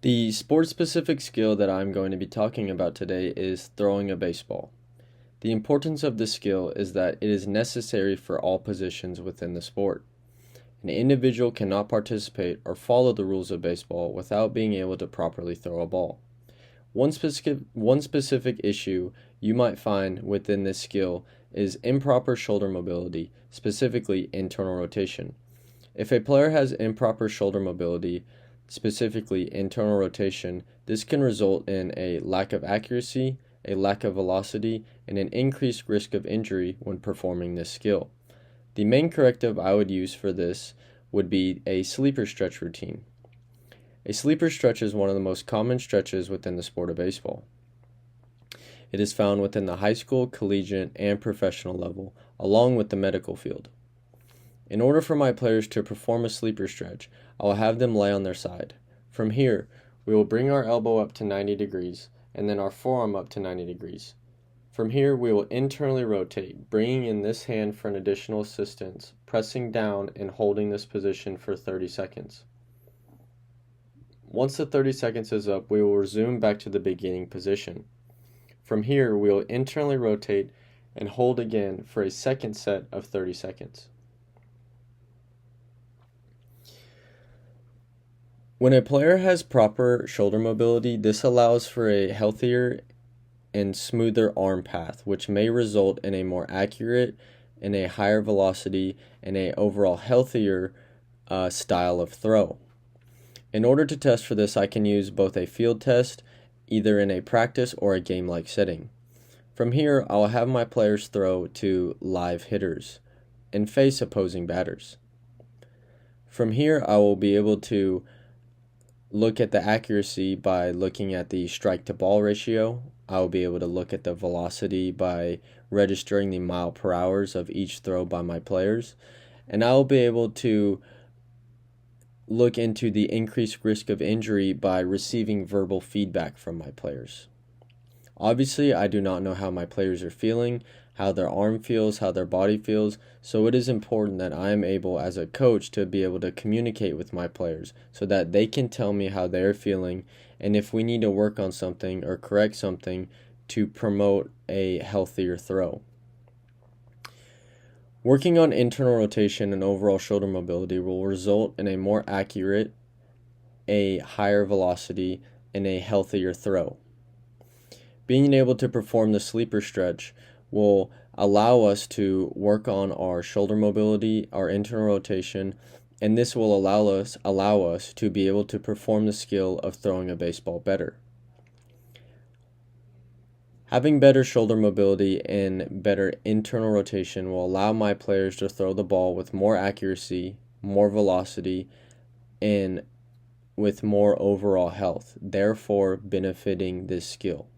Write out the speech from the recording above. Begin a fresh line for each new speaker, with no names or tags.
The sport-specific skill that I'm going to be talking about today is throwing a baseball. The importance of this skill is that it is necessary for all positions within the sport. An individual cannot participate or follow the rules of baseball without being able to properly throw a ball. One specific issue you might find within this skill is improper shoulder mobility, specifically internal rotation. If a player has improper shoulder mobility, specifically internal rotation, this can result in a lack of accuracy, a lack of velocity, and an increased risk of injury when performing this skill. The main corrective I would use for this would be a sleeper stretch routine. A sleeper stretch is one of the most common stretches within the sport of baseball. It is found within the high school, collegiate, and professional level, along with the medical field. In order for my players to perform a sleeper stretch, I will have them lay on their side. From here, we will bring our elbow up to 90 degrees and then our forearm up to 90 degrees. From here, we will internally rotate, bringing in this hand for an additional assistance, pressing down and holding this position for 30 seconds. Once the 30 seconds is up, we will resume back to the beginning position. From here, we will internally rotate and hold again for a second set of 30 seconds. When a player has proper shoulder mobility, this allows for a healthier and smoother arm path, which may result in a more accurate and a higher velocity and a overall healthier style of throw. In order to test for this, I can use both a field test, either in a practice or a game-like setting. From here, I'll have my players throw to live hitters and face opposing batters. From here, I will be able to look at the accuracy by looking at the strike to ball ratio. I will be able to look at the velocity by registering the mile per hours of each throw by my players. And I will be able to look into the increased risk of injury by receiving verbal feedback from my players. Obviously, I do not know how my players are feeling, how their arm feels, how their body feels, so it is important that I am able as a coach to be able to communicate with my players so that they can tell me how they're feeling and if we need to work on something or correct something to promote a healthier throw. Working on internal rotation and overall shoulder mobility will result in a more accurate, a higher velocity, and a healthier throw. Being able to perform the sleeper stretch will allow us to work on our shoulder mobility, our internal rotation, and this will allow us to be able to perform the skill of throwing a baseball better. Having better shoulder mobility and better internal rotation will allow my players to throw the ball with more accuracy, more velocity, and with more overall health, therefore benefiting this skill.